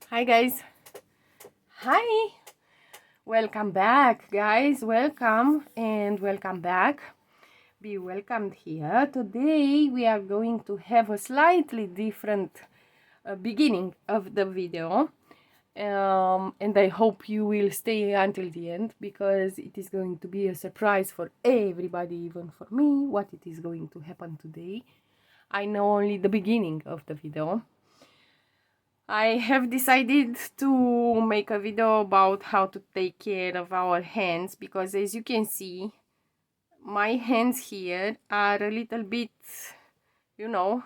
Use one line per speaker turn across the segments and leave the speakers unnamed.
Hi guys. Hi. Welcome back guys. Welcome back. Be welcomed here. Today we are going to have a slightly different beginning of the video. And I hope you will stay until the end because it is going to be a surprise for everybody, even for me, what it is going to happen today. I know only the beginning of the video. I have decided to make a video about how to take care of our hands because, as you can see, my hands here are a little bit, you know,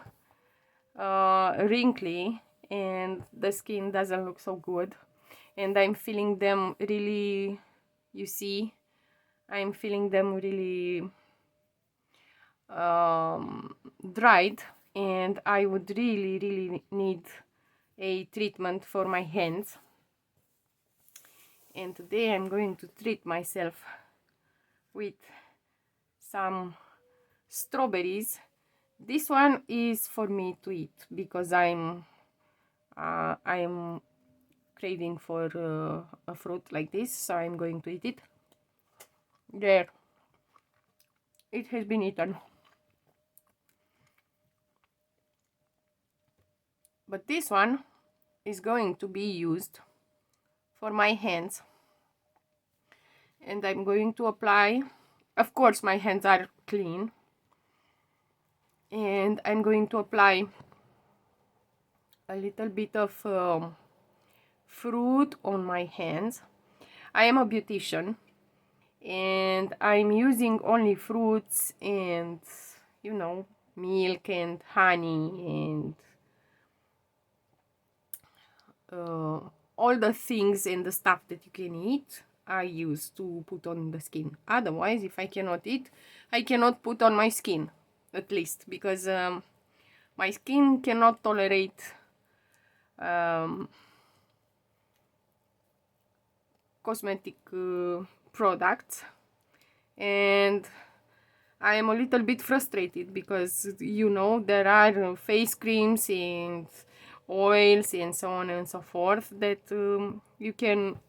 wrinkly, and the skin doesn't look so good, and I'm feeling them really, you see, I'm feeling them really dried, and I would really need a treatment for my hands. And today I'm going to treat myself with some strawberries. This one is for me to eat because I'm craving for a fruit like this, so I'm going to eat it. There, it has been eaten. But this one is going to be used for my hands, and I'm going to apply, of course my hands are clean, and I'm going to apply a little bit of fruit on my hands. I am a beautician and I'm using only fruits and, you know, milk and honey and all the things and the stuff that you can eat I use to put on the skin. Otherwise, if I cannot eat, I cannot put on my skin, at least, because my skin cannot tolerate cosmetic products, and I am a little bit frustrated because, you know, there are face creams and oils and so on and so forth that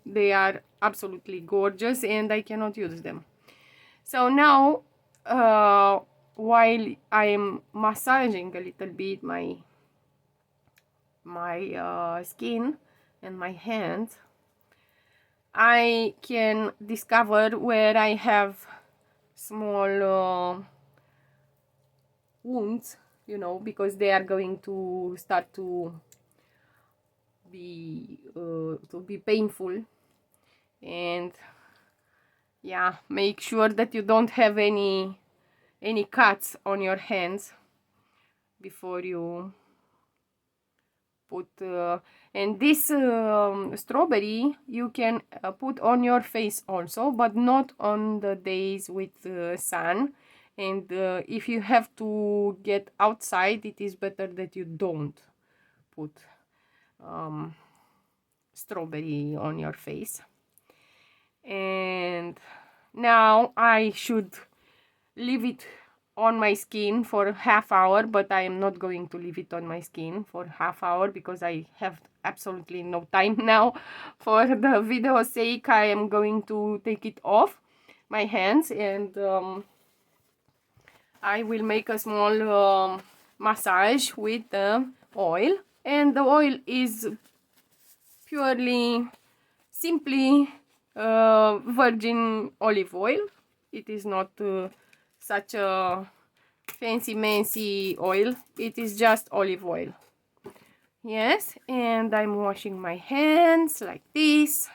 they are absolutely gorgeous and I cannot use them. So now, while I am massaging a little bit my skin and my hands, I can discover where I have small wounds, you know, because they are going to start to be painful. And yeah, make sure that you don't have any cuts on your hands before you put and this strawberry you can put on your face also, but not on the days with sun. And if you have to get outside, it is better that you don't put strawberry on your face. And now I should leave it on my skin for half hour, but I am not going to leave it on my skin for half hour because I have absolutely no time now. For the video's sake, I am going to take it off my hands, and I will make a small massage with the oil. And the oil is purely, simply virgin olive oil. It is not such a fancy oil. It is just olive oil. Yes, and I'm washing my hands like this.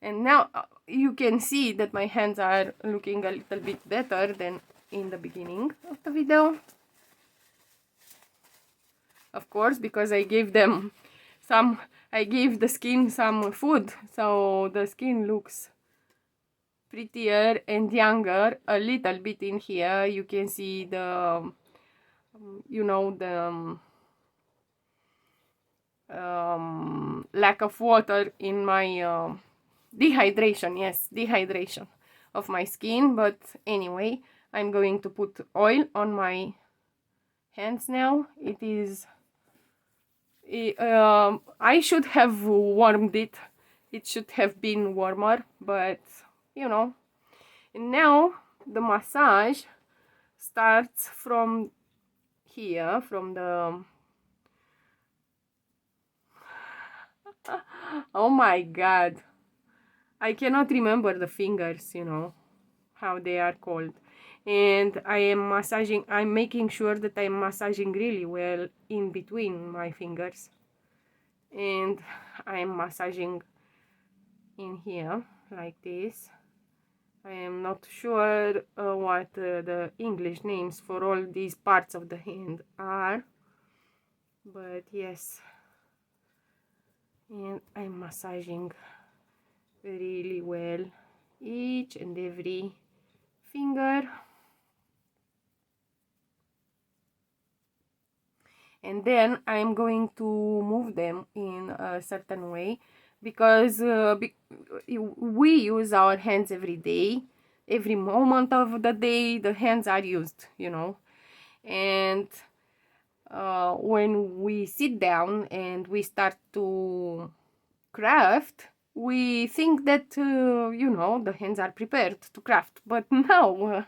And now you can see that my hands are looking a little bit better than in the beginning of the video. Of course, because I gave them I gave the skin some food, so the skin looks prettier and younger a little bit in here. You can see the, you know, the lack of water in my dehydration. Yes, dehydration of my skin. But anyway, I'm going to put oil on my hands now. It I should have warmed it. It should have been warmer, but you know. And now the massage starts from here, from the oh my god, I cannot remember the fingers, you know, how they are called. And I am massaging, I'm making sure that I'm massaging really well in between my fingers. And I'm massaging in here like this. I am not sure what the English names for all these parts of the hand are, but yes. And I'm massaging really well each and every finger. And then I'm going to move them in a certain way, because we use our hands every day, every moment of the day the hands are used, you know. And when we sit down and we start to craft, we think that you know, the hands are prepared to craft, but no,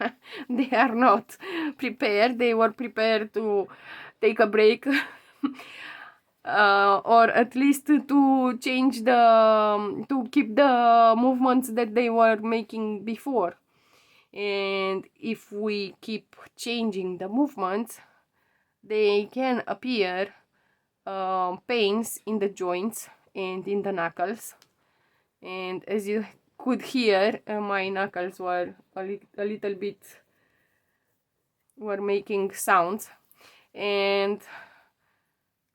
they are not prepared. They were prepared to take a break or at least to change the to keep the movements that they were making before. And if we keep changing the movements, they can appear pains in the joints and in the knuckles. And as you could hear, my knuckles were a little bit were making sounds. And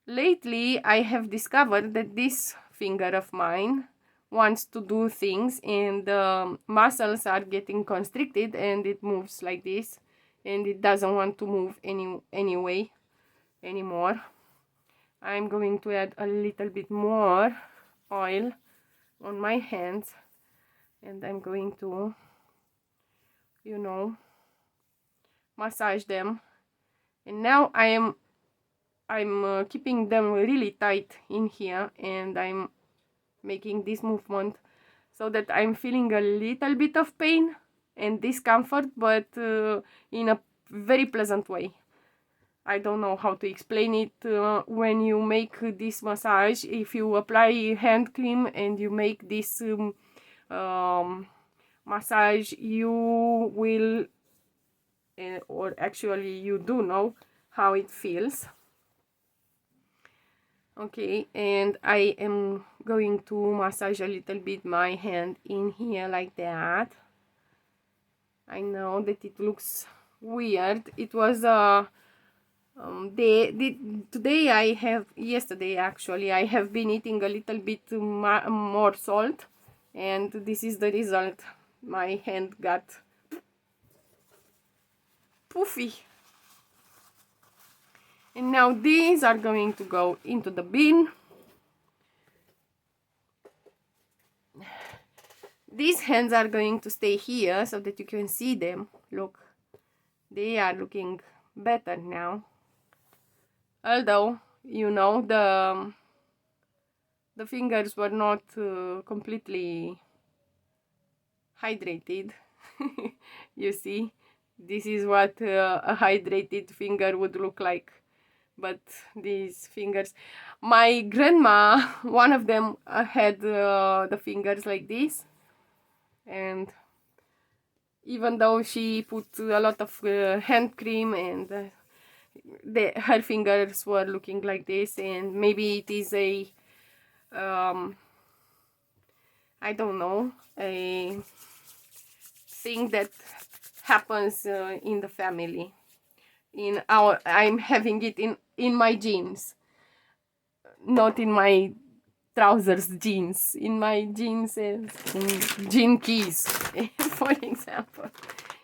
lately I have discovered that this finger of mine wants to do things, and the muscles are getting constricted, and it moves like this, and it doesn't want to move anymore. I'm going to add a little bit more oil on my hands, and I'm going to, you know, massage them. And now I'm keeping them really tight in here, and I'm making this movement so that I'm feeling a little bit of pain and discomfort, but in a very pleasant way. I don't know how to explain it. When you make this massage, if you apply hand cream and you make this massage, you will, or actually you do know how it feels. Okay, and I am going to massage a little bit my hand in here like that. I know that it looks weird. It was yesterday actually, I have been eating a little bit more salt, and this is the result. My hand got poofy. And now these are going to go into the bin. These hands are going to stay here so that you can see them. Look, they are looking better now. Although, you know, the fingers were not completely hydrated. You see, this is what a hydrated finger would look like. But these fingers, my grandma, one of them had the fingers like this, and even though she put a lot of hand cream, and her fingers were looking like this, and maybe it is a I don't know, a thing that happens in the family. I'm having it in my jeans, not in my trousers jeans, in my jeans and jean keys, for example.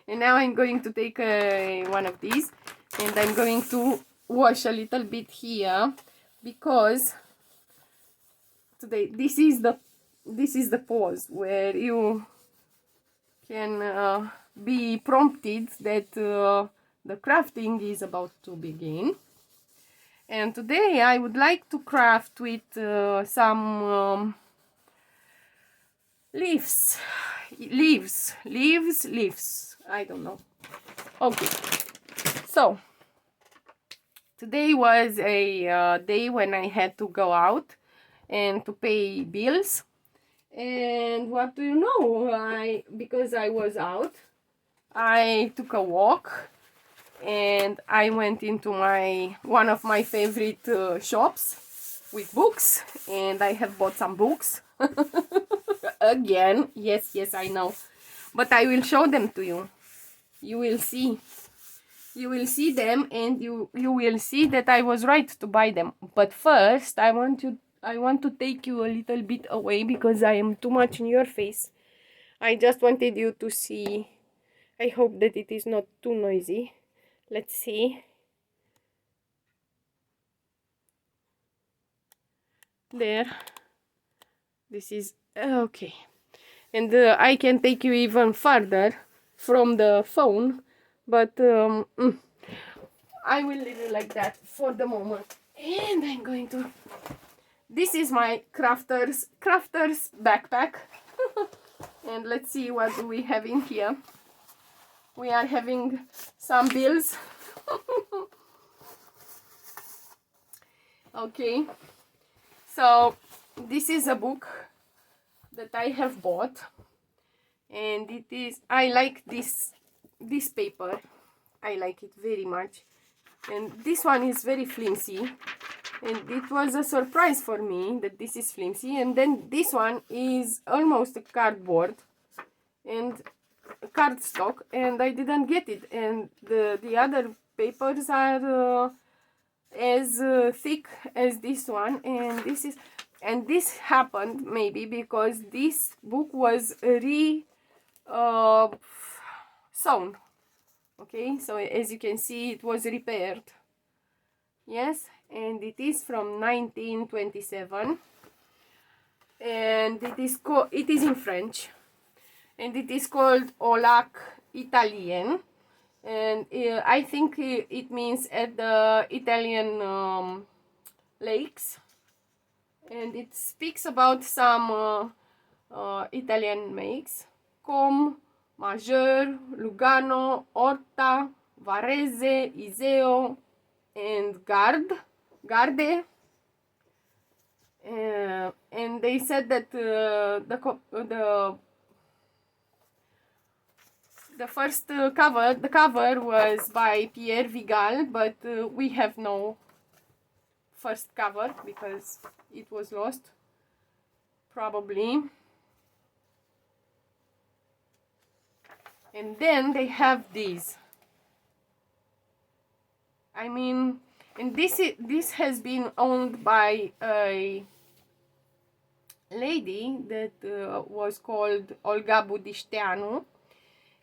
And now I'm going to take one of these, and I'm going to wash a little bit here, because today this is the pose where you can be prompted that the crafting is about to begin. And today I would like to craft with some leaves, I don't know. Okay, so today was a day when I had to go out and to pay bills. And what do you know, because I was out, I took a walk and I went into one of my favorite shops with books, and I have bought some books again. Yes, I know, but I will show them to you. You will see them, and you will see that I was right to buy them. But first I want to take you a little bit away because I am too much in your face. I just wanted you to see. I hope that it is not too noisy. Let's see. There. This is okay. And I can take you even further from the phone, but I will leave it like that for the moment. And I'm going to... This is my crafter's backpack. And let's see what do we have in here. We are having some bills. Okay. So this is a book that I have bought, and it is... I like this paper. I like it very much. And this one is very flimsy, and it was a surprise for me that this is flimsy. And then this one is almost a cardboard and cardstock, and I didn't get it. And the other papers are as thick as this one, and this happened maybe because this book was sewn. Okay, so as you can see, it was repaired. Yes, and it is from 1927, and it is in French, and it is called Au lac Italien, and I think it means at the Italian lakes, and it speaks about some Italian makes: Com, Majeur, Lugano, Orta, Varese, Iseo, and Garde. And they said that the first cover was by Pierre Vigal, but we have no first cover because it was lost, probably. And then they have these. I mean, and this has been owned by a lady that was called Olga Budișteanu,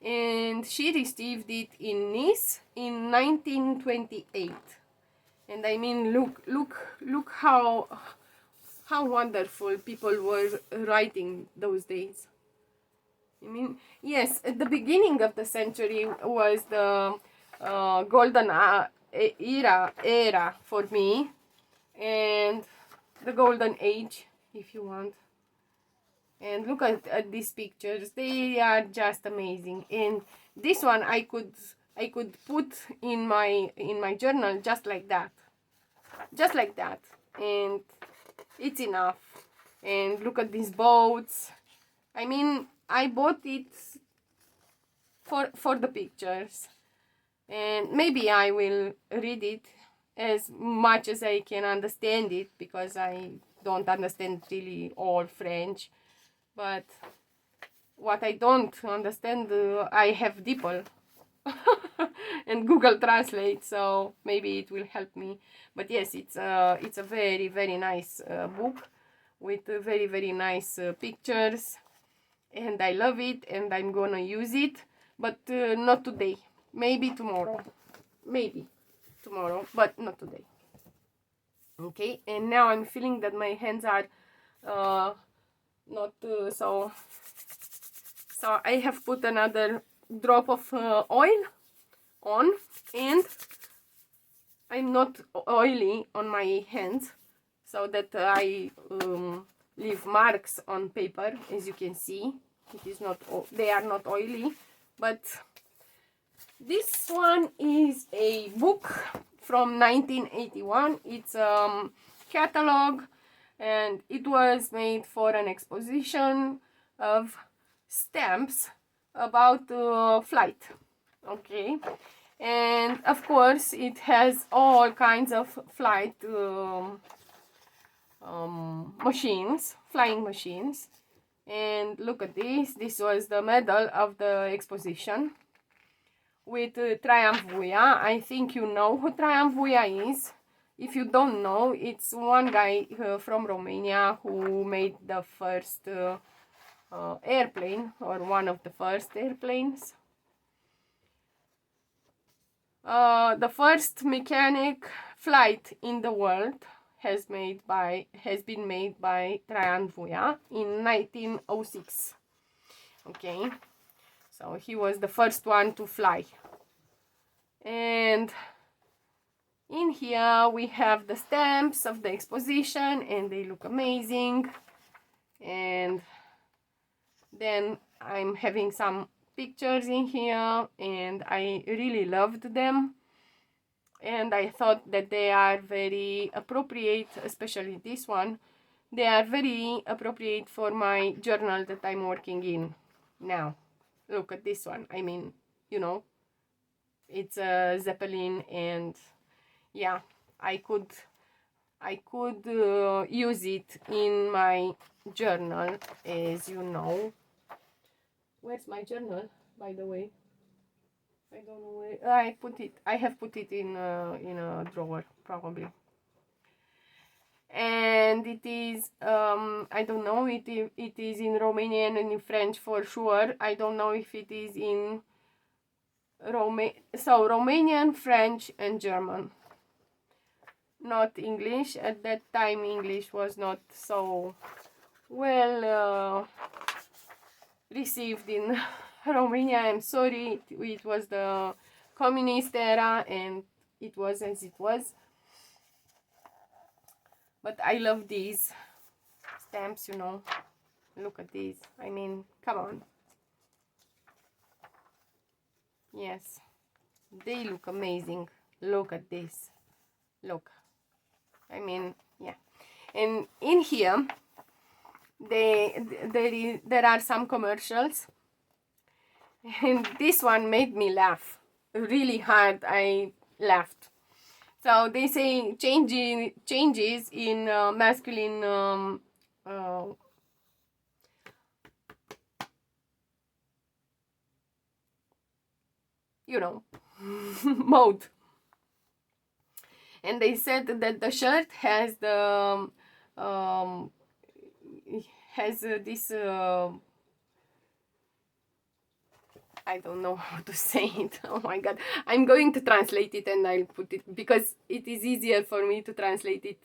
and she received it in Nice in 1928. And I mean, look how wonderful people were writing those days. I mean, yes, at the beginning of the century was the golden era for me, and the golden age, if you want. And look at these pictures; they are just amazing. And this one I could put in my journal just like that, and it's enough. And look at these boats. I mean, I bought it for the pictures, and maybe I will read it as much as I can understand it, because I don't understand really all French. But what I don't understand, I have DeepL and Google Translate, so maybe it will help me. But yes, it's a very, very nice book with very, very nice pictures, and I love it, and I'm gonna use it, but not today. Maybe tomorrow, but not today. Okay, and now I'm feeling that my hands are not so I have put another drop of oil on, and I'm not oily on my hands, so that I leave marks on paper. As you can see, it is not, they are not oily. But this one is a book from 1981. It's a catalog, and it was made for an exposition of stamps about flight. Okay, and of course it has all kinds of flight machines, flying machines. And look at this. This was the medal of the exposition with Traian Vuia. I think you know who Traian Vuia is. If you don't know, it's one guy from Romania who made the first airplane, or one of the first airplanes. The first mechanic flight in the world has been made by Traian Vuia in 1906. Okay, so he was the first one to fly. And in here we have the stamps of the exposition, and they look amazing. And then I'm having some pictures in here, and I really loved them, and I thought that they are very appropriate, especially this one. They are very appropriate for my journal that I'm working in now. Look at this one. I mean, you know, it's a Zeppelin, and yeah, I could use it in my journal, as you know. Where's my journal, by the way? I don't know where I put it. I have put it in a drawer, probably. And it is I don't know, it is in Romanian and in French for sure. I don't know if it is in Romanian, French and German, not English. At that time English was not so well received in Romania. I'm sorry, it was the communist era, and it was as it was. But I love these stamps, you know. Look at these. I mean, come on. Yes, they look amazing. Look at this. Look. I mean, yeah. And in here, there are some commercials. And this one made me laugh really hard. I laughed. So they say changes in masculine you know, mode. And they said that the shirt has the this I don't know how to say it. Oh my god. I'm going to translate it, and I'll put it, because it is easier for me to translate it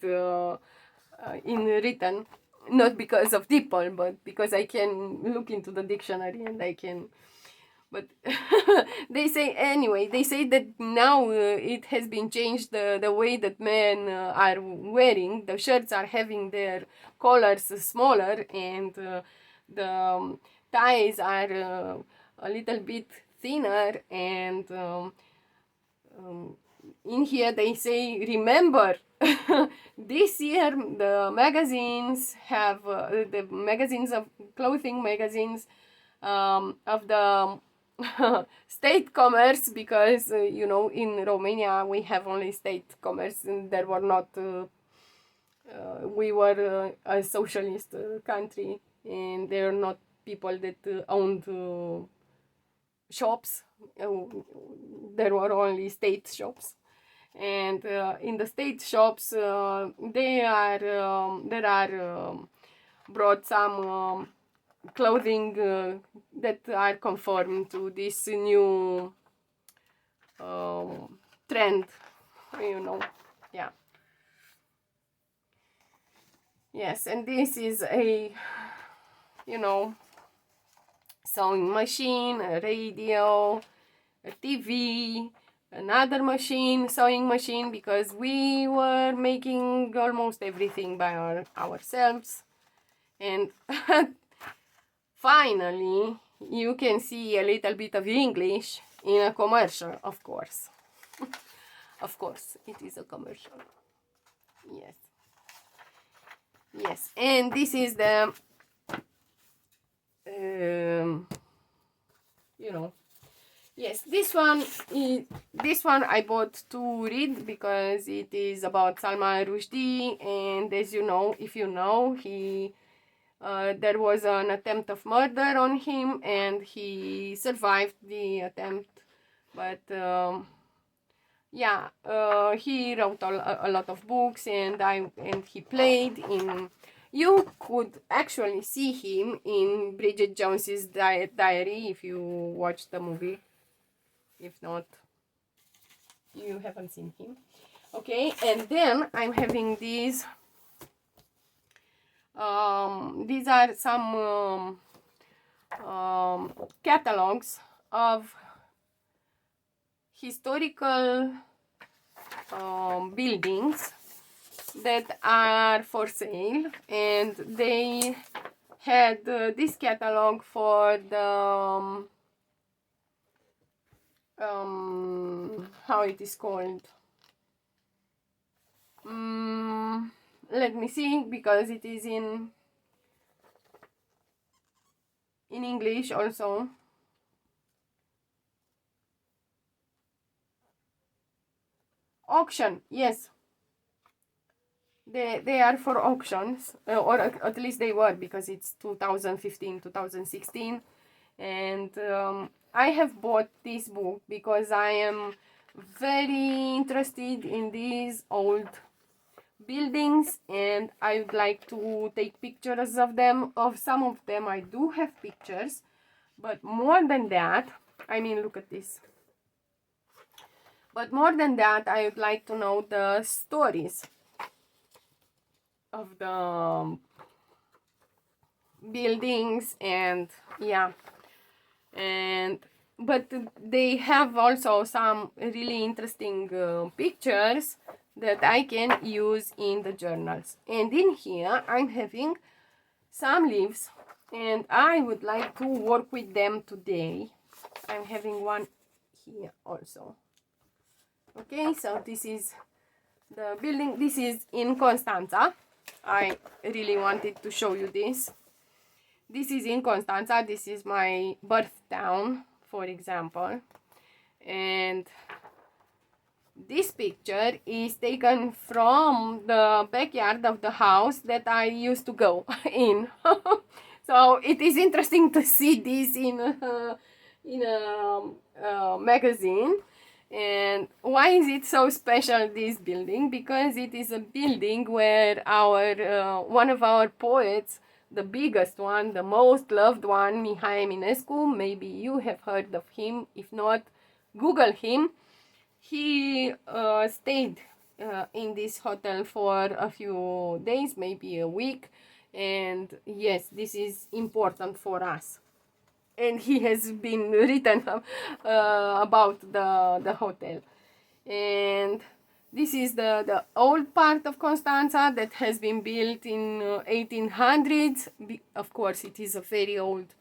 in written. Not because of DeepL, but because I can look into the dictionary and I can. But they say, anyway, they say that now it has been changed, the way that men are wearing. The shirts are having their collars smaller, and the ties are a little bit thinner, and in here they say, remember, this year the magazines have the magazines of clothing magazines of the state commerce, because you know, in Romania we have only state commerce, and there were not we were a socialist country, and there are not people that owned shops. There were only state shops, and in the state shops there are brought some clothing that are conform to this new trend, you know. Yeah. Yes, and this is a, you know, sewing machine, a radio, a TV, another machine, sewing machine, because we were making almost everything by ourselves. And finally, you can see a little bit of English in a commercial, of course. Of course, it is a commercial. Yes. Yes, and this is the, you know, yes, this one I bought to read because it is about Salman Rushdie, and as you know, if you know, he there was an attempt of murder on him, and he survived the attempt, but yeah, he wrote a lot of books, and he played in. You could actually see him in Bridget Jones's Diary if you watch the movie. If not, you haven't seen him. Okay, and then I'm having these. These are some catalogs of historical buildings that are for sale, and they had this catalog for the how it is called, let me see, because it is in English also. Auction, yes, they are for auctions, or at least they were, because it's 2015 2016, and I have bought this book because I am very interested in these old buildings, and I would like to take pictures of them. Of some of them I do have pictures, but more than that, I mean, look at this. But more than that, I would like to know the stories of the buildings, and yeah, and but they have also some really interesting pictures that I can use in the journals. And in here I'm having some leaves, and I would like to work with them today. I'm having one here also. Okay, so this is the building. This is in Constanta. I really wanted to show you this. This is in Constanta. This is my birth town, for example. And this picture is taken from the backyard of the house that I used to go in. So it is interesting to see this in a magazine. And why is it so special, this building? Because it is a building where our one of our poets, the biggest one, the most loved one, Mihai Eminescu, maybe you have heard of him. If not, Google him. He stayed in this hotel for a few days, maybe a week, and yes, this is important for us. And he has been written about the hotel. And this is the old part of Constanța that has been built in 1800s. Of course, it is a very old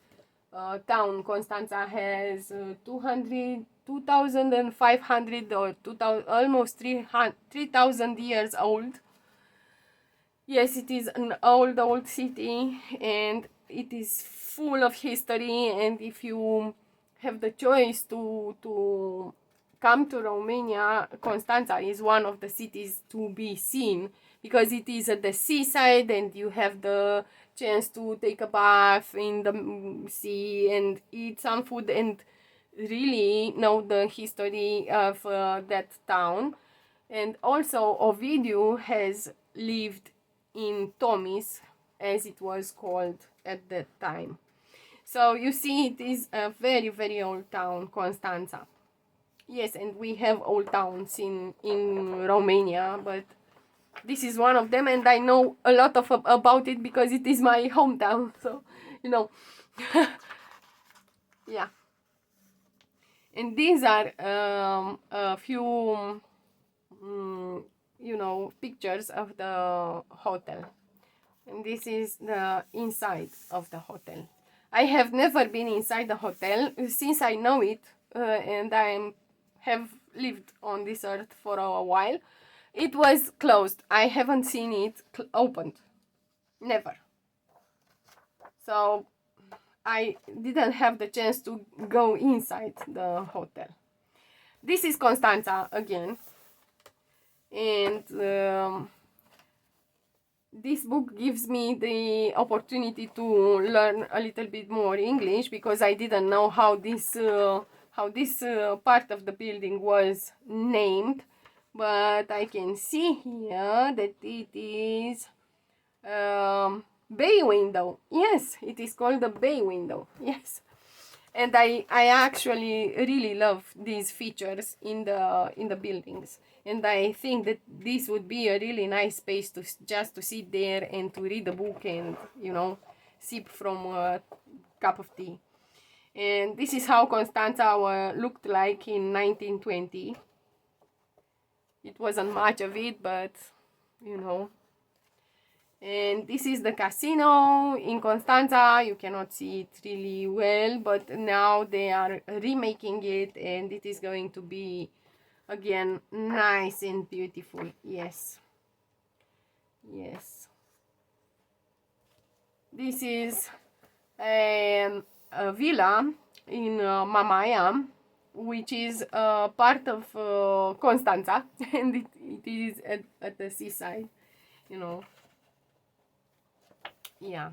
town. Constanța has 2,500 or 2,000, almost 3,000 years old. Yes, it is an old city, and it is full of history. And if you have the choice to come to Romania, Constanța is one of the cities to be seen, because it is at the seaside, and you have the chance to take a bath in the sea and eat some food and really know the history of that town. And also Ovidiu has lived in Tomis, as it was called at that time. So you see, it is a very old town, Constanța. Yes, and we have old towns in Romania, but this is one of them, and I know a lot about it because it is my hometown. So, you know. Yeah. And these are a few you know, pictures of the hotel, and this is the inside of the hotel. I have never been inside the hotel since I know it, and I have lived on this earth for a while. It was closed. I haven't seen it opened, never. So I didn't have the chance to go inside the hotel. This is Constanta again, and this book gives me the opportunity to learn a little bit more English, because I didn't know how this part of the building was named, but I can see here that it is bay window. Yes, it is called the bay window. Yes. And I actually really love these features in the buildings, and I think that this would be a really nice space to just to sit there and to read a book and, you know, sip from a cup of tea. And this is how Constanta looked like in 1920. It wasn't much of it, but you know. And this is the casino in Constanta. You cannot see it really well, but now they are remaking it, and it is going to be again nice and beautiful. Yes, yes. This is a villa in Mamaia, which is part of Constanța, and it is at the seaside, you know. Yeah.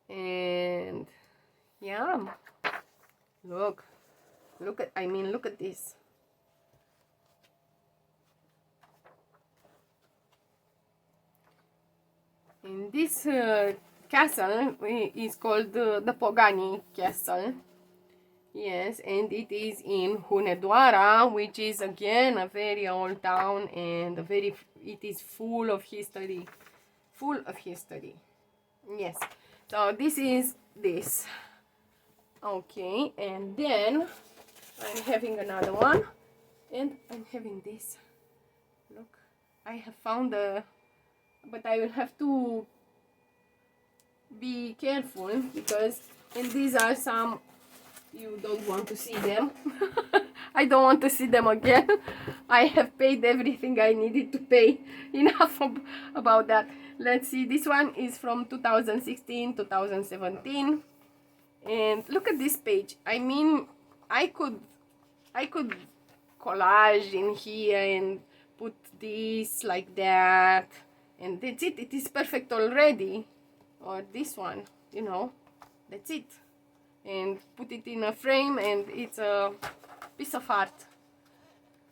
And yeah, look at, I mean, look at this. And this castle is called the Pogani Castle. Yes, and it is in Hunedoara, which is again a very old town, and it is full of history. Full of history. Yes. So this is this. Okay, and then I'm having another one, and I'm having this. Look, I have found but I will have to be careful, because, and these are some, you don't want to see them. I don't want to see them again. I have paid everything I needed to pay. Enough about that. Let's see, this one is from 2016, 2017. And look at this page. I mean, I could collage in here and put this like that, and that's it. It is perfect already. Or this one, you know, that's it. And put it in a frame, and it's a piece of art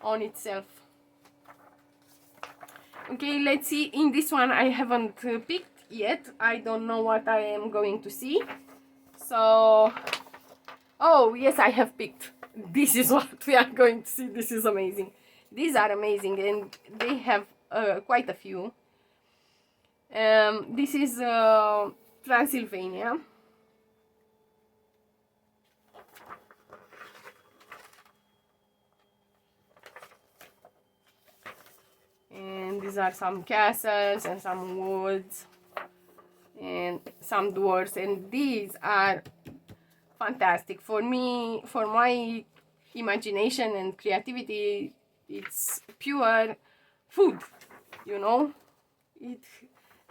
on itself. Okay, let's see. In this one I haven't picked yet. I don't know what I am going to see. So, oh yes, I have picked. This is what we are going to see. This is amazing. These are amazing, and they have quite a few. This is Transylvania. And these are some castles and some woods and some doors, and these are fantastic for me. For my imagination and creativity, it's pure food, you know.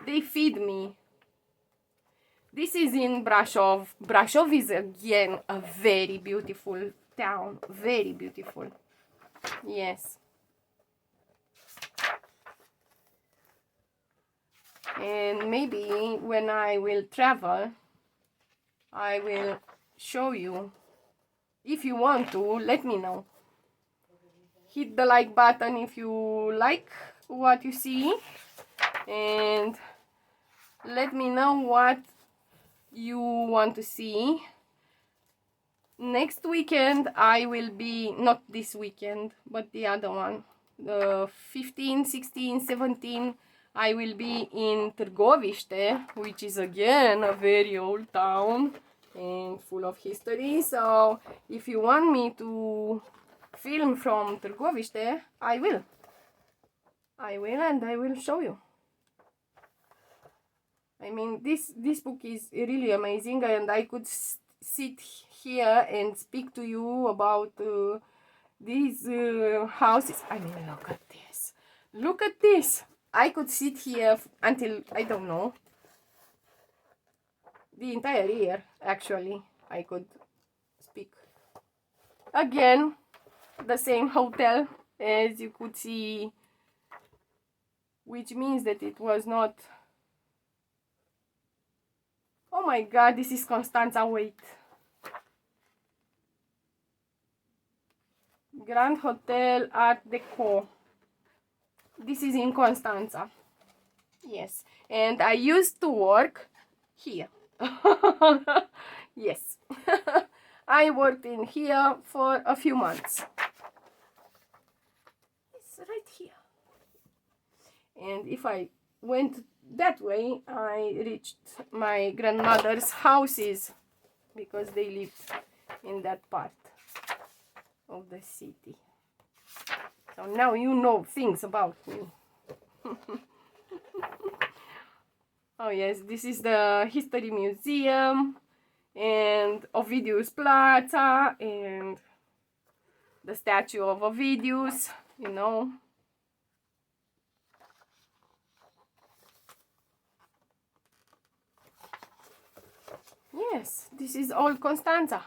They feed me. This is in Brasov. Brasov is again a very beautiful town, very beautiful. Yes. And maybe when I will travel, I will show you. If you want to, let me know. Hit the like button if you like what you see, and let me know what you want to see. Next weekend I will be, not this weekend, but the other one, the 15, 16, 17, I will be in Târgoviște, which is again a very old town. and full of history. So if you want me to film from Târgoviște, I will. And I will show you. I mean, this book is really amazing, and I could sit here and speak to you about these houses. I mean, look at this. Look at this. I could sit here until, I don't know, the entire year, actually. I could speak. Again, the same hotel, as you could see, which means that it was not... Oh my god, this is Constanta, wait. Grand Hotel Art Deco. This is in Constanta. Yes, and I used to work here. Yes. I worked in here for a few months. It's right here. And if I went that way, I reached my grandmother's houses, because they lived in that part of the city. So now you know things about me. Oh yes, this is the History Museum and Ovidius Plaza and the statue of Ovidius, you know. Yes, this is all Constanta.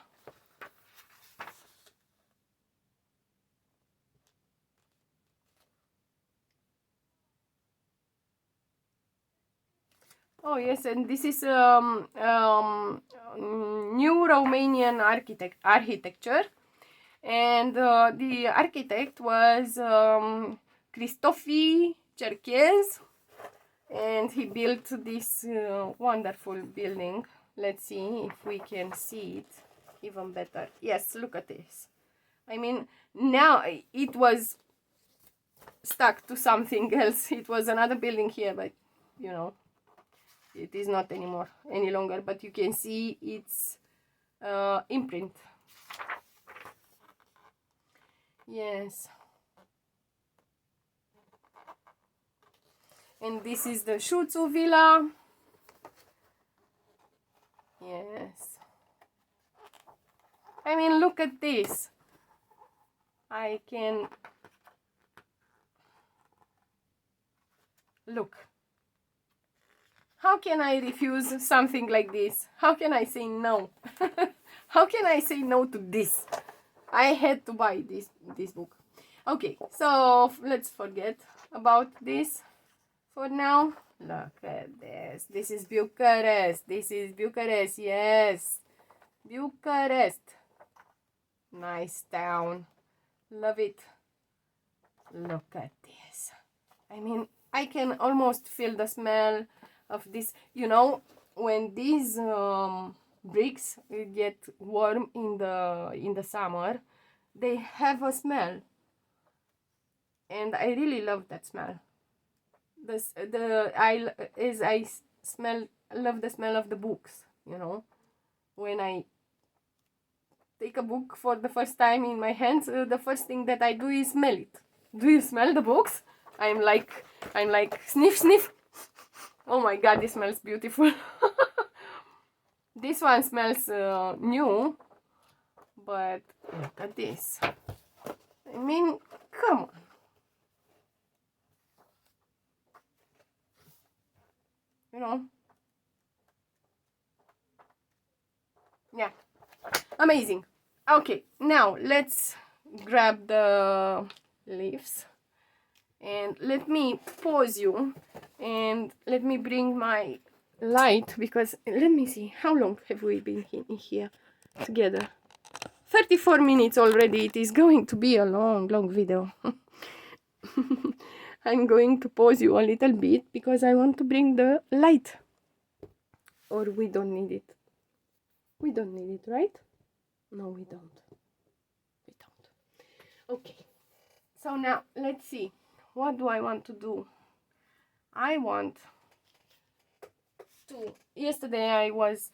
Oh yes, and this is new Romanian architecture, and the architect was Cristofi Cerchez, and he built this wonderful building. Let's see if we can see it even better. Yes, look at this. I mean, now it was stuck to something else. It was another building here, but you know, it is not any longer, but you can see its imprint. Yes. And this is the Sciuțu Villa. Yes. I mean, look at this. I can... Look. How can I refuse something like this? How can I say no? How can I say no to this? I had to buy this book. Okay, so let's forget about this for now. Look at this. This is Bucharest. This is Bucharest. Yes. Bucharest. Nice town. Love it. Look at this. I mean, I can almost feel the smell of this. You know, when these bricks get warm in the summer, they have a smell, and I really love that smell. Love the smell of the books. You know, when I take a book for the first time in my hands, the first thing that I do is smell it. Do you smell the books? I'm like sniff sniff. Oh my god, this smells beautiful. This one smells new, but look at this. I mean, come on. You know? Yeah. Amazing. Okay, now let's grab the leaves. And let me pause you, and let me bring my light, because let me see, how long have we been in here together? 34 minutes already. It is going to be a long video. I'm going to pause you a little bit because I want to bring the light. Or we don't need it. We don't need it, right? No, we don't. We don't. Okay. So now let's see. What do I want to do? I want to... Yesterday I was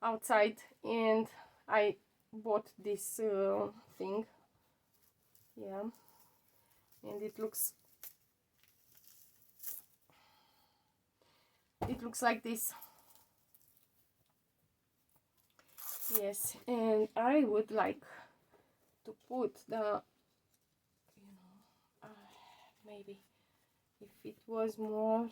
outside, and I bought this thing. Yeah, and it looks like this. Yes, and I would like to put the, maybe if it was more,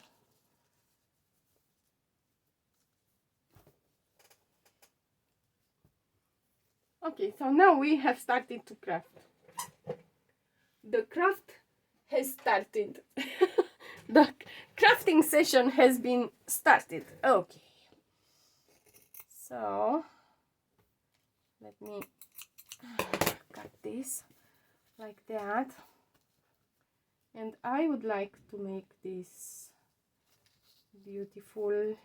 okay, so now we have started to craft. The craft has started. The crafting session has been started. Okay, so let me cut this like that, and I would like to make this beautiful.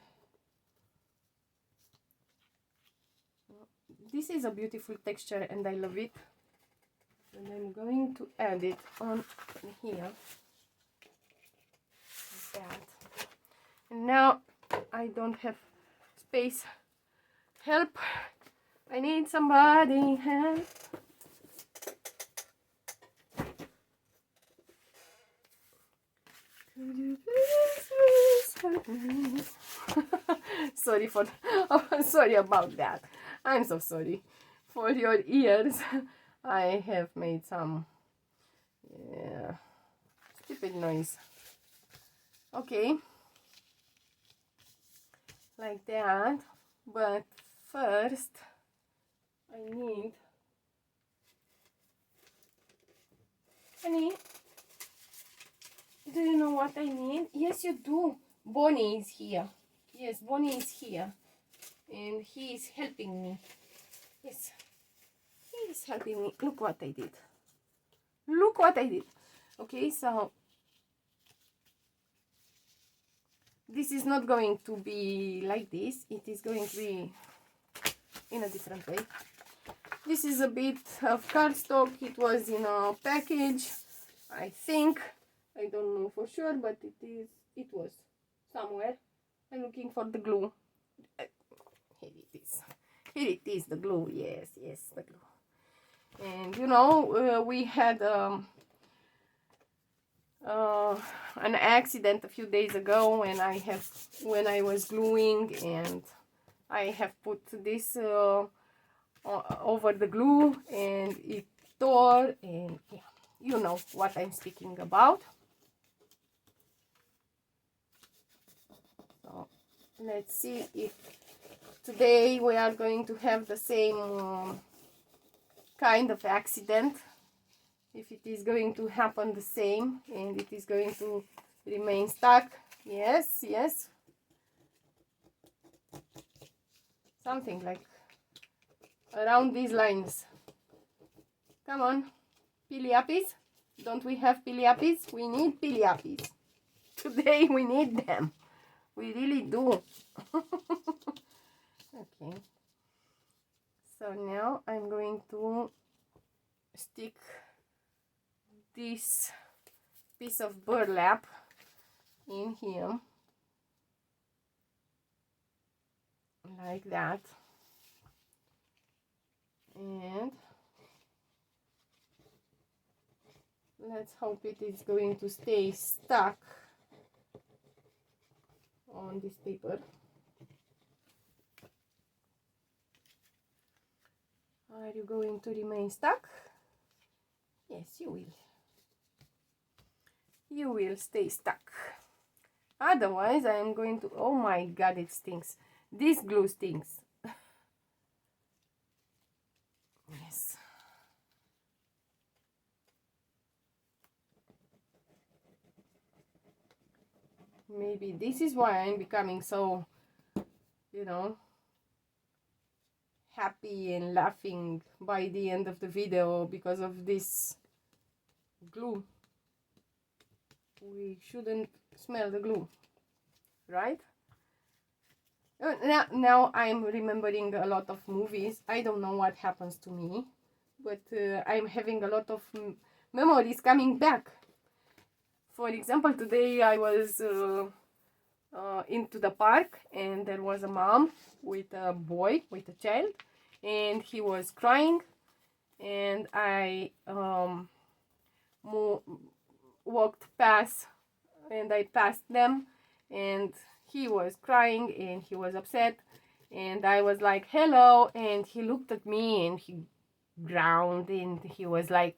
This is a beautiful texture and I love it, and I'm going to add it on here like that. And now I don't have space. Help, I need somebody help. Sorry for sorry about that. I'm so sorry for your ears. I have made some stupid noise. Okay, like that, but first I need, honey, do you know what I need? Yes, you do. Bonnie is here. Yes, Bonnie is here, and he is helping me. Yes, he is helping me. Look what I did. Look what I did. Okay, so this is not going to be like this. It is going to be in a different way. This is a bit of cardstock. It was in a package, I think. I don't know for sure, but it was somewhere. I'm looking for the glue. Here it is. Here it is, the glue. Yes, the glue. And you know, we had an accident a few days ago when I was gluing, and I have put this over the glue and it tore, and yeah, you know what I'm speaking about. So let's see if today we are going to have the same kind of accident, if it is going to happen the same and it is going to remain stuck. Yes, something like around these lines. Come on, piliapis. Don't we have piliapis? We need piliapis. Today we need them. We really do. Okay. So now I'm going to stick this piece of burlap in here. Like that. And let's hope it is going to stay stuck on this paper. Are you going to remain stuck? Yes, you will. You will stay stuck. Otherwise, I am going to... Oh my god, it stinks. This glue stinks. Yes. Maybe this is why I'm becoming so, you know, happy and laughing by the end of the video, because of this glue. We shouldn't smell the glue, right? Now I'm remembering a lot of movies. I don't know what happens to me, but I'm having a lot of memories coming back. For example, today I was into the park, and there was a mom with a boy, with a child, and he was crying, and I walked past, and I passed them, and he was crying and he was upset, and I was like, hello, and he looked at me and he ground, and he was like,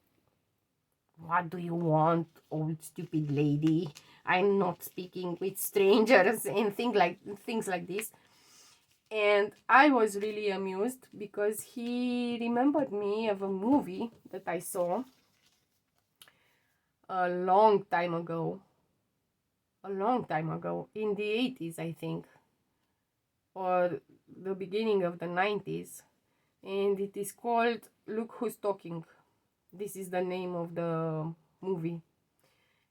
what do you want, old stupid lady? I'm not speaking with strangers and things like this. And I was really amused because he remembered me of a movie that I saw a long time ago in the 80s, I think, or the beginning of the 90s, and it is called Look Who's Talking. This is the name of the movie,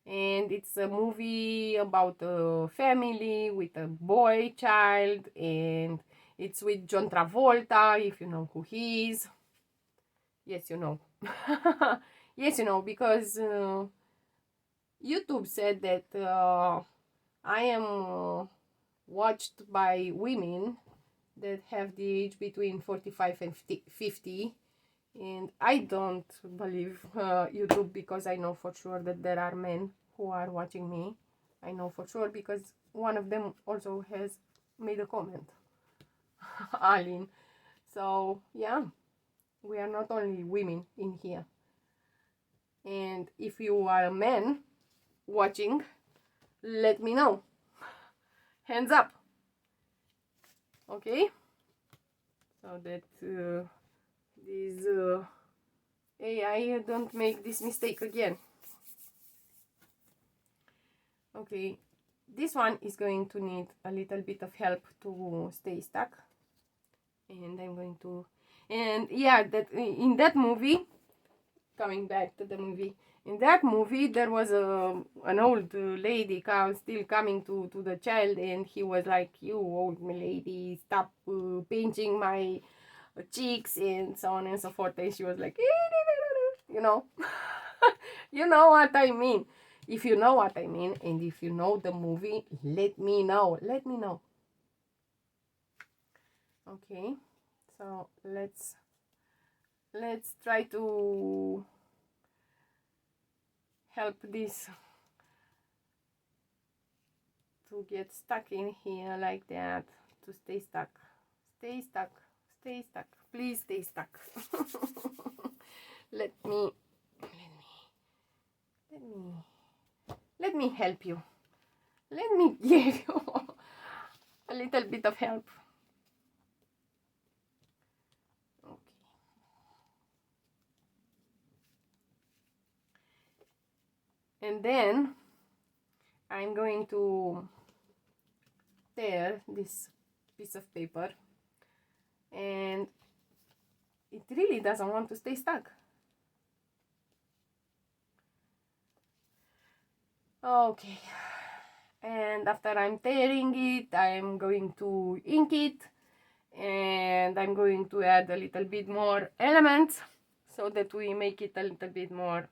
and it's a movie about a family with a boy child, and it's with John Travolta, if you know who he is. Yes, you know. Yes, you know, because YouTube said that I am watched by women that have the age between 45 and 50, and I don't believe YouTube, because I know for sure that there are men who are watching me. I know for sure because one of them also has made a comment. Aline. So yeah, we are not only women in here. And if you are a man watching, let me know. Hands up. Okay, so that this AI don't make this mistake again. Okay, this one is going to need a little bit of help to stay stuck, and I'm going to, and yeah, that in that movie, coming back to the movie, in that movie there was an old lady still coming to the child, and he was like, you old lady, stop pinching my cheeks, and so on and so forth, and she was like, you know. You know what I mean. If you know what I mean, and if you know the movie, let me know. Okay, so let's try to help this to get stuck in here like that, to stay stuck. Please stay stuck. let me help you. Let me give you a little bit of help. Okay. And then I'm going to tear this piece of paper, and it really doesn't want to stay stuck. Okay, and after I'm tearing it, I'm going to ink it, and I'm going to add a little bit more elements so that we make it a little bit more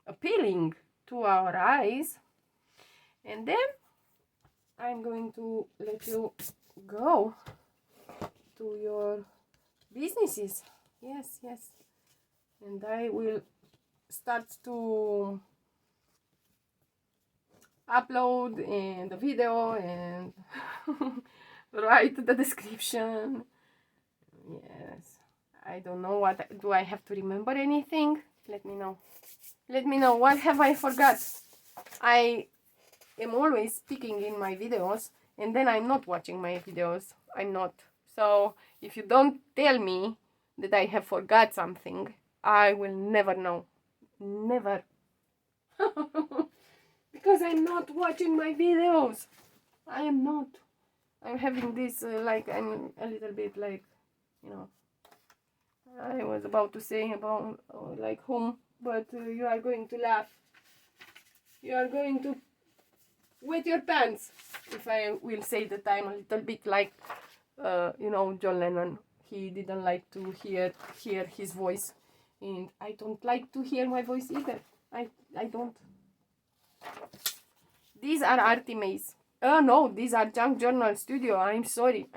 appealing to our eyes. And then I'm going to let you go to your businesses. Yes, and I will start to upload the video and write the description. Yes, I don't know what do I have to remember anything. Let me know what have I forgot. I am always speaking in my videos, and then I'm not watching my videos. I'm not. So if you don't tell me that I have forgot something, I will never know. Never. Because I'm not watching my videos. I am not. I'm having this like, I'm a little bit like, you know, I was about to say about like whom, but you are going to laugh. You are going to wet your pants if I will say that I'm a little bit like, you know, John Lennon. He didn't like to hear his voice, and I don't like to hear my voice either. I don't. These are Artimaze. Oh no, these are Junk Journal Studio. I'm sorry,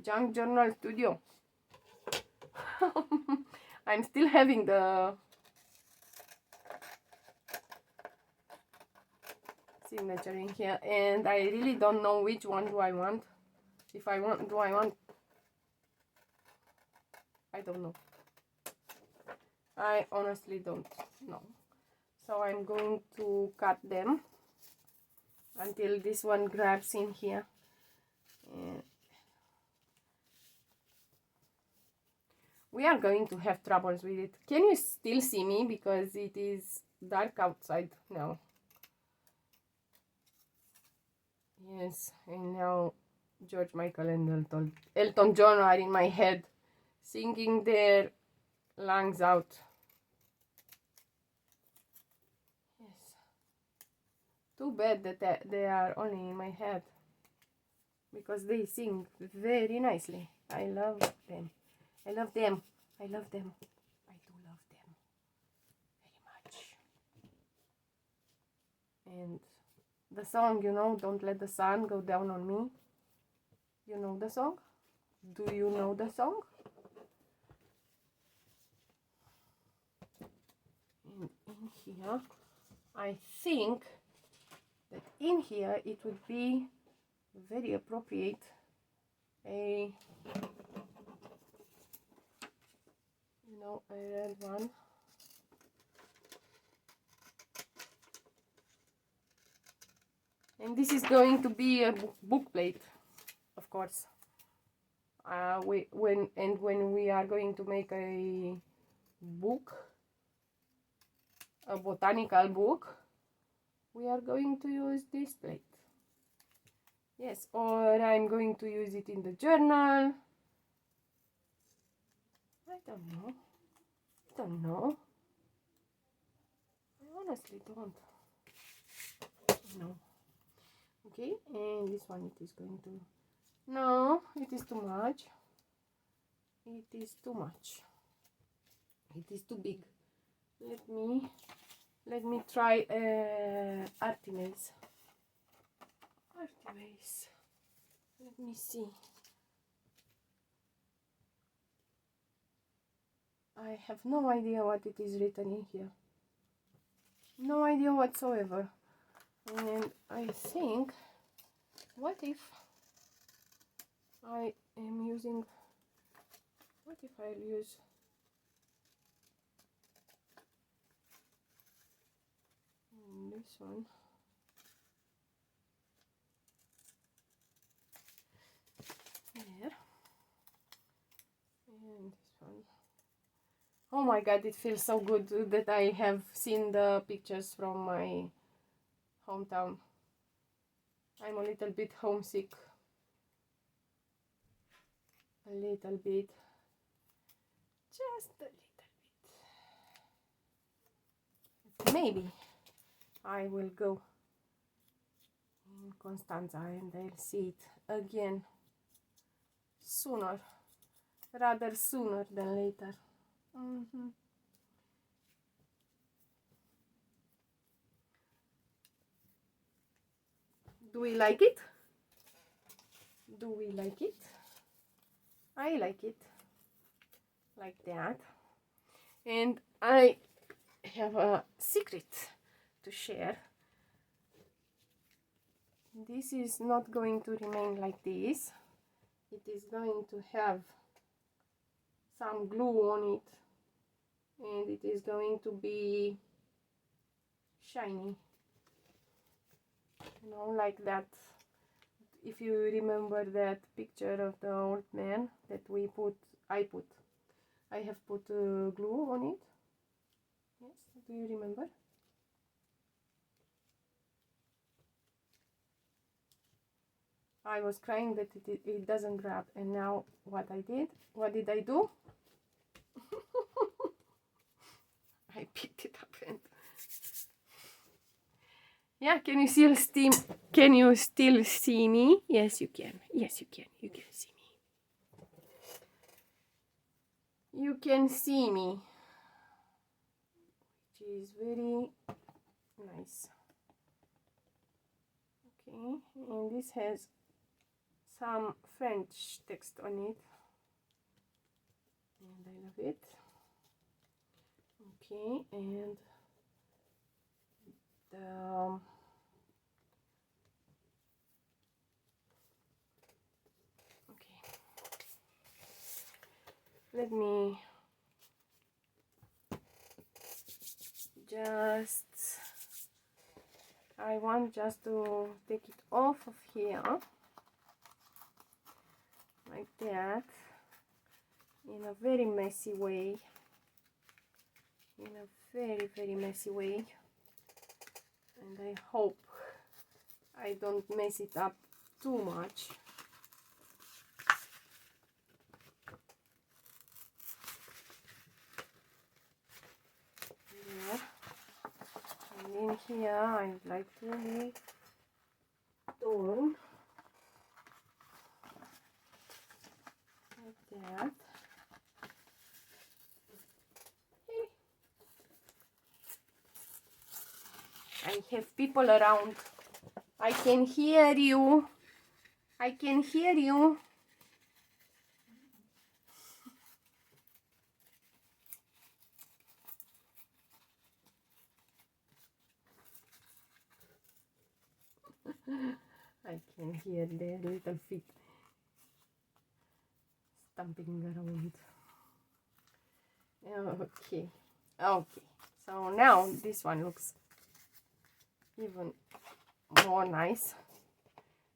Junk Journal Studio. I'm still having the signature in here, and I really don't know which one do I want. If I want, I don't know. I honestly don't know. So I'm going to cut them until this one grabs in here. And we are going to have troubles with it. Can you still see me? Because it is dark outside now. Yes, and now George Michael and Elton John are in my head, singing their lungs out. Yes. Too bad that they are only in my head, because they sing very nicely. I love them. I love them. I love them. I do love them very much. And the song, you know, Don't Let the Sun Go Down on Me. You know the song? Do you know the song? And in here, I think that in here it would be very appropriate a red one. And this is going to be a book plate, of course. When we are going to make a book, a botanical book, we are going to use this plate. Yes, or I'm going to use it in the journal. I don't know. I honestly don't know. Okay, and this one, it is going to... No, it is too much. It is too much. It is too big. Let me try Artimaze. Let me see. I have no idea what it is written in here. No idea whatsoever. And I think, what if I am using... What if I use... this one? There. And this one. Oh my god, it feels so good that I have seen the pictures from my hometown. I'm a little bit homesick. A little bit. Just a little bit. Maybe I will go in Constanta and I'll see it again sooner. Rather sooner than later. Do we like it? Do we like it? I like it. Like that. And I have a secret to share. This is not going to remain like this. It is going to have some glue on it, and it is going to be shiny, you know, like that. If you remember that picture of the old man that I have put glue on it. Yes, do you remember? I was crying that it doesn't grab, and now what did I do? I picked it up and... Yeah, can you still see me? Yes, you can. Yes, you can. You can see me. You can see me. Which is very nice. Okay, and this has some French text on it, and I love it. Okay, and the let me just, I want just to take it off of here like that, in a very messy way, in a very messy way, and I hope I don't mess it up too much. There. And in here I'd like to make torn like that. I have people around. I can hear you. I can hear you. I can hear their little feet stomping around. Okay. Okay. So now this one looks even more nice.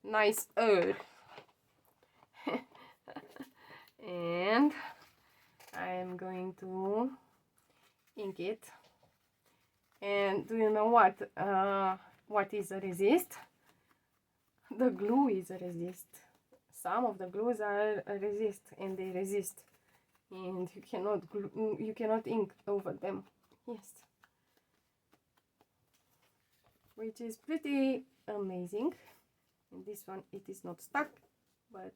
Nicer. And I'm going to ink it. And do you know what is a resist? The glue is a resist. Some of the glues are a resist, and they resist, and you cannot ink over them. Yes, which is pretty amazing. And this one, it is not stuck, but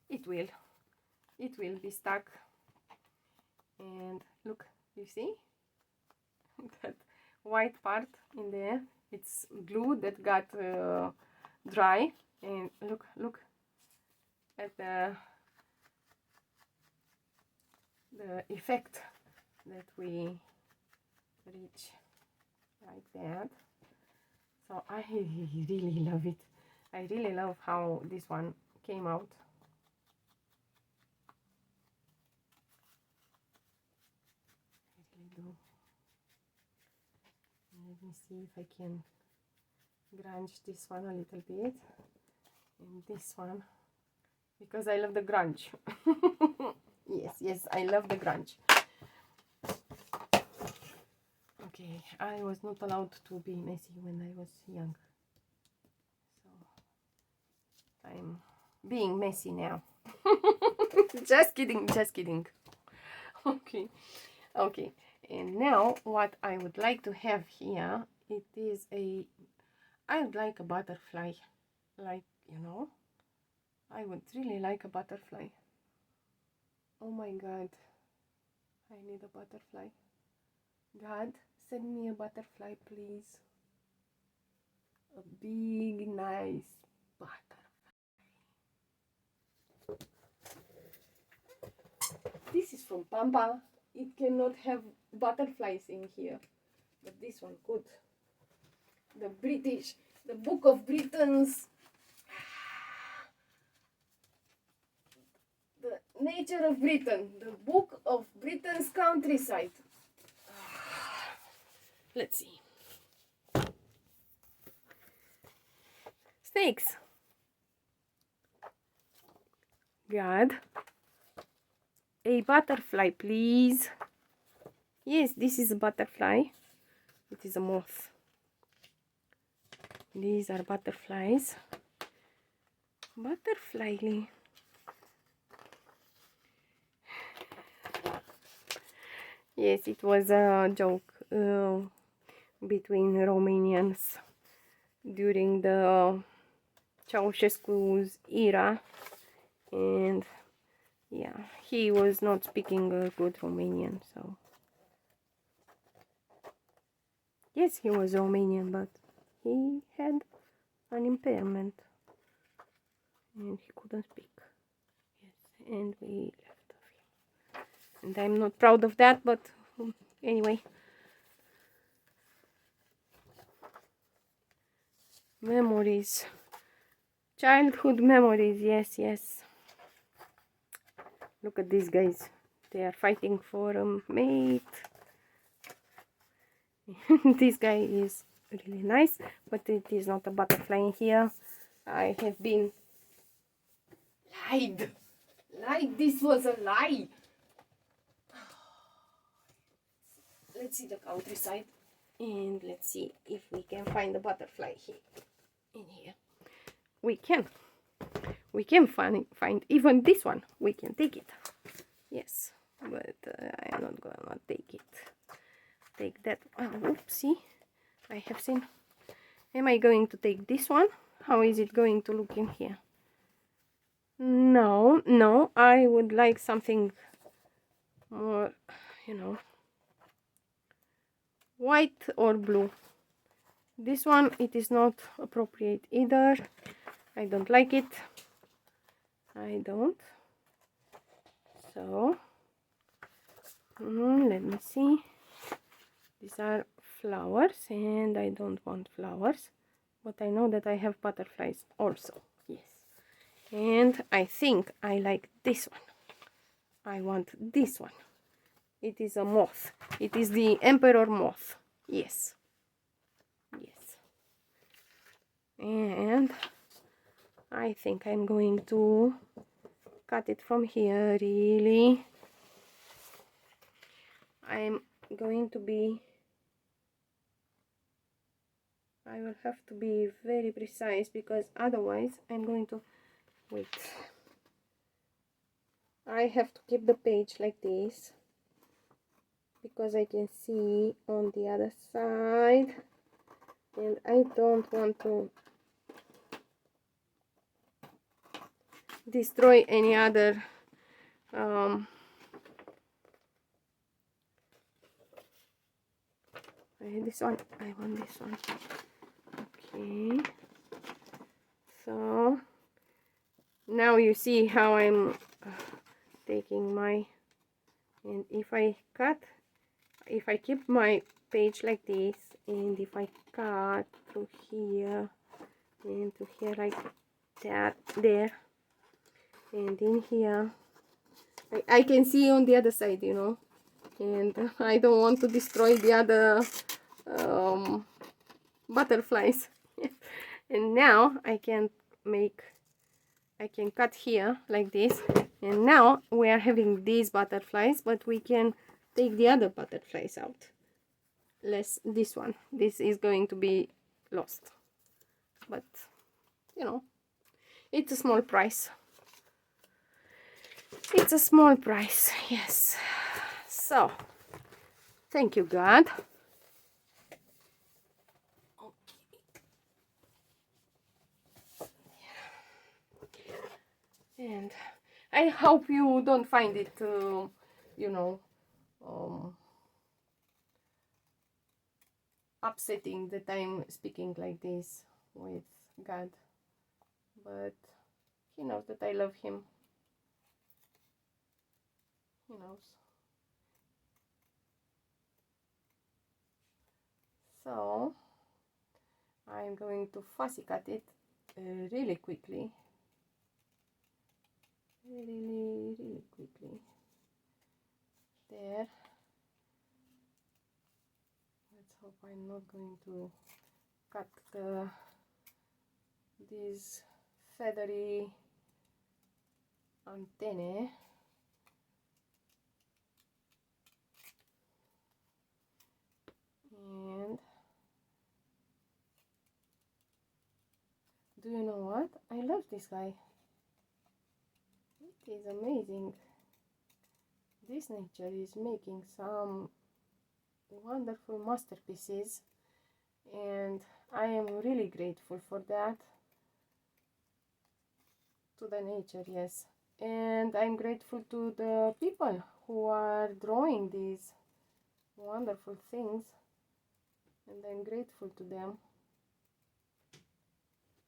it will be stuck. And look, you see that white part in there, it's glue that got dry. And look at the effect that we reach like that. So I really love it. I really love how this one came out. I really do. Let me see if I can grunge this one a little bit, and this one, because I love the grunge. Yes, I love the grunge. Okay, I was not allowed to be messy when I was young, so I'm being messy now. Just kidding. Okay, and now what I would like to have here, it is I would like a butterfly, like, you know, I would really like a butterfly. Oh my God, I need a butterfly. God, send me a butterfly, please. A big, nice butterfly. This is from Pampa. It cannot have butterflies in here, but this one could. The Book of Britons, the nature of Britain, the Book of Britain's countryside. Let's see. Snakes. God. A butterfly, please. Yes, this is a butterfly. It is a moth. These are butterflies. Butterfly. Yes, it was a joke between Romanians during the Ceausescu's era, and yeah, he was not speaking a good Romanian, so yes, he was Romanian, but he had an impairment, and he couldn't speak. Yes, and we left of him, and I'm not proud of that, but anyway. Memories, childhood memories. Yes, yes. Look at these guys, they are fighting for a mate. This guy is really nice, but it is not a butterfly in here. I have been lied. This was a lie. Let's see the countryside, and let's see if we can find a butterfly here. In here, we can find even this one. We can take it. Yes, but I am not gonna take it. Take that. Oh, oopsie. I have seen. Am I going to take this one? How is it going to look in here? No, no. I would like something more, you know, white or blue. This one, it is not appropriate either. I don't like it. I don't. So, let me see. These are flowers, and I don't want flowers, but I know that I have butterflies also. Yes, and I think I like this one. I want this one. It is a moth. It is the emperor moth. Yes, yes. And I think I'm going to cut it from here. Really, I'm going to be, I will have to be very precise, because otherwise I'm going to, wait, I have to keep the page like this, because I can see on the other side, and I don't want to destroy any other this one. I want this one. Okay, so now you see how I'm taking my, and if I cut, if I keep my page like this, and if I cut through here and to here like that, there, and in here, I can see on the other side, you know, and I don't want to destroy the other butterflies. And now I can cut here like this, and now we are having these butterflies, but we can take the other butterflies out. This one, this is going to be lost, but you know, it's a small price. It's a small price, yes. So thank you, God. And I hope you don't find it you know, upsetting that I'm speaking like this with God, but he knows that I love him. He knows. So I'm going to fussy cut it really quickly, really quickly. There. Let's hope I'm not going to cut these feathery antennae. And do you know what? I love this guy. It is amazing. This nature is making some wonderful masterpieces, and I am really grateful for that. To the nature, yes. And I'm grateful to the people who are drawing these wonderful things, and I'm grateful to them.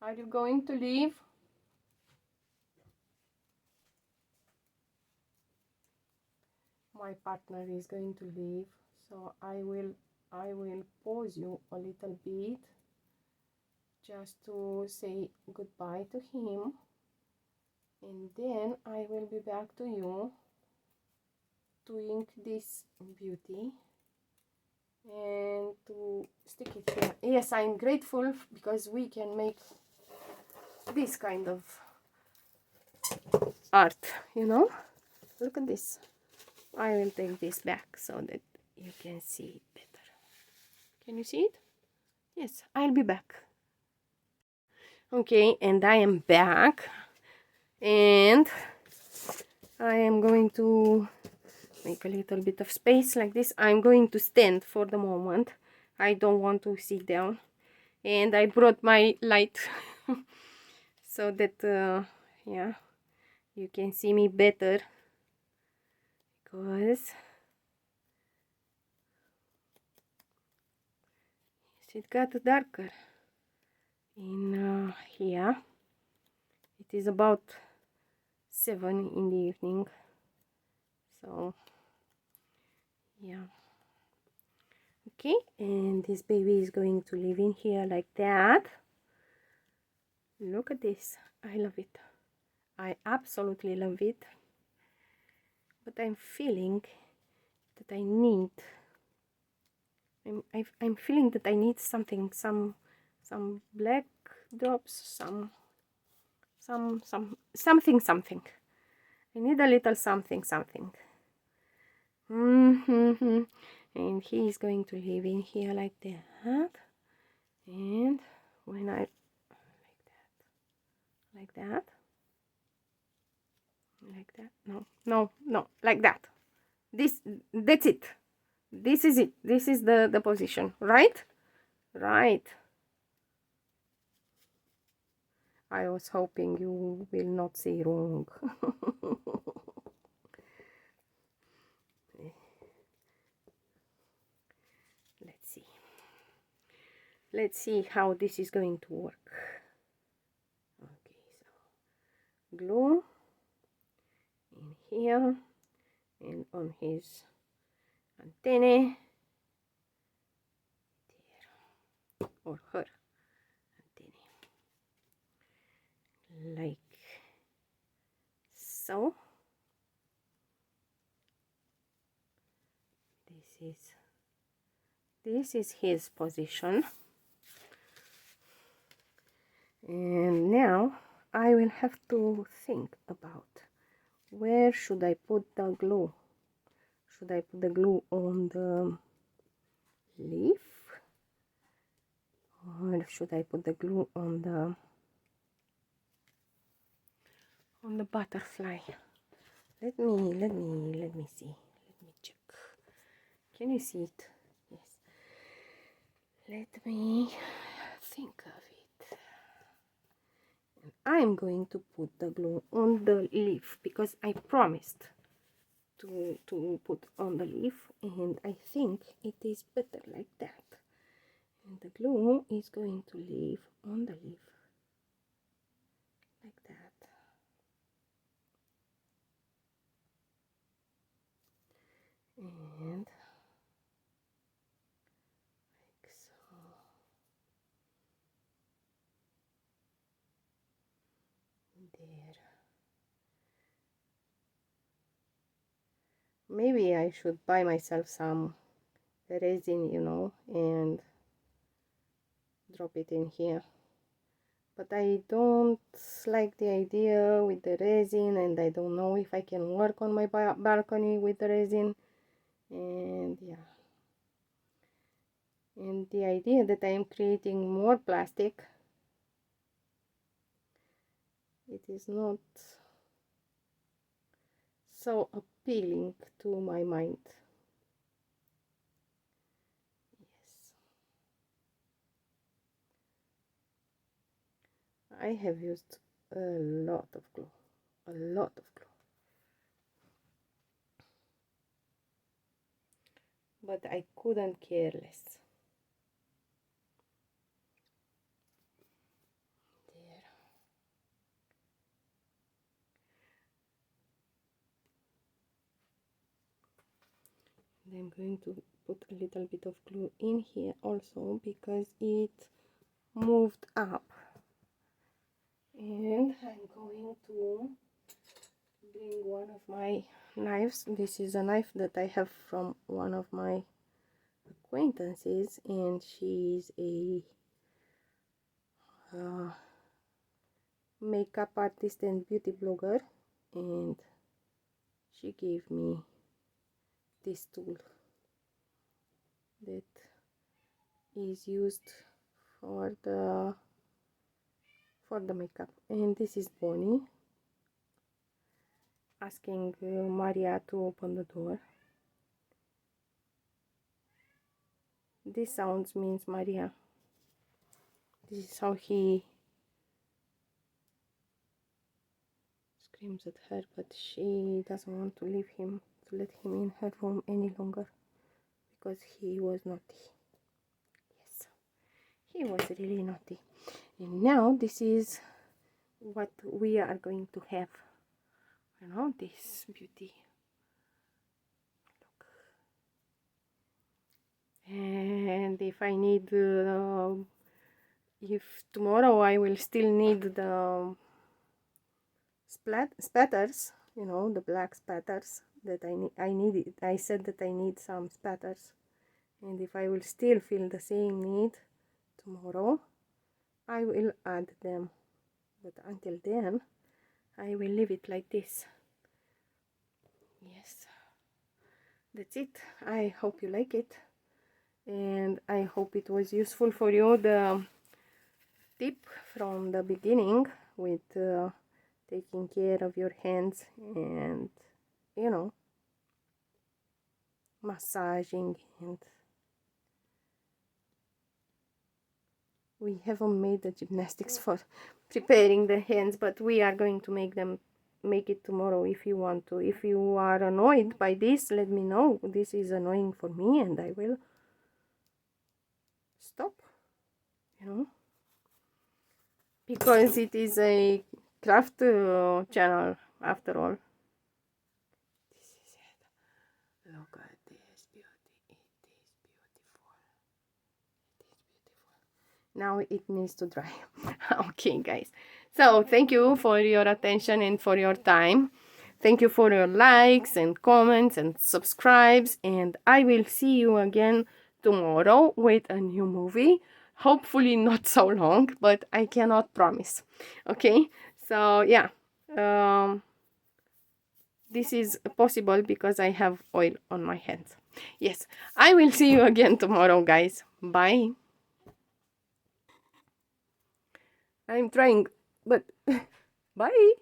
Are you going to leave? My partner is going to leave, so I will pause you a little bit just to say goodbye to him, and then I will be back to you to ink this beauty and to stick it here. Yes, I'm grateful because we can make this kind of art, you know. Look at this. I will take this back so that you can see it better. Can you see it? Yes, I'll be back. Okay, and I am back, and I am going to make a little bit of space like this. I'm going to stand for the moment. I don't want to sit down, and I brought my light so that yeah, you can see me better, because it got darker in here. It is about 7 in the evening, so yeah. Okay, and this baby is going to live in here like that. Look at this. I love it. I absolutely love it. But I'm feeling that I need I'm feeling that I need something, some black drops, something. I need a little something. And he is going to live in here like that. And when I like that, no, like that. That's it. This is it. This is the position, right? Right. I was hoping you will not say wrong. Let's see how this is going to work. Okay, so glue in here and on his antennae there, or her antennae, like so. This is his position. And now I will have to think about where should I put the glue. Should I put the glue on the leaf, or should I put the glue on the butterfly? Let me see. Let me check. Can you see it? Yes. Let me think of it. I'm going to put the glue on the leaf because I promised to put on the leaf, and I think it is better like that. And the glue is going to live on the leaf like that. And like so. There. Maybe I should buy myself some resin, you know, and drop it in here. But I don't like the idea with the resin, and I don't know if I can work on my balcony with the resin. And yeah. And the idea that I am creating more plastic, it is not so appealing to my mind. Yes. I have used a lot of glue. But I couldn't care less. I'm going to put a little bit of glue in here also because it moved up. And I'm going to bring one of my knives. This is a knife that I have from one of my acquaintances, and she's a makeup artist and beauty blogger, and she gave me this tool that is used for the makeup. And this is Bonnie asking Maria to open the door. This sounds means Maria. This is how he screams at her, but she doesn't want to leave him, to let him in her room any longer, because he was naughty. Yes, he was really naughty. And now this is what we are going to have. You know, this beauty. Look. And if I need, if tomorrow I will still need the spatters, you know, the black spatters that I need it. I said that I need some spatters, and if I will still feel the same need tomorrow, I will add them. But until then, I will leave it like this. Yes, that's it. I hope you like it, and I hope it was useful for you, the tip from the beginning with taking care of your hands and, you know, massaging. And we haven't made the gymnastics for preparing the hands, but we are going to make it tomorrow if you want to. If you are annoyed by this, let me know. This is annoying for me, and I will stop, you know, because it is a craft channel after all. This is it. Look at this beauty. It is beautiful. It is beautiful. Now it needs to dry. Okay, guys. So thank you for your attention and for your time. Thank you for your likes and comments and subscribes. And I will see you again tomorrow with a new movie. Hopefully not so long, but I cannot promise. Okay, so yeah, this is possible because I have oil on my hands. Yes, I will see you again tomorrow, guys. Bye. I'm trying, but bye.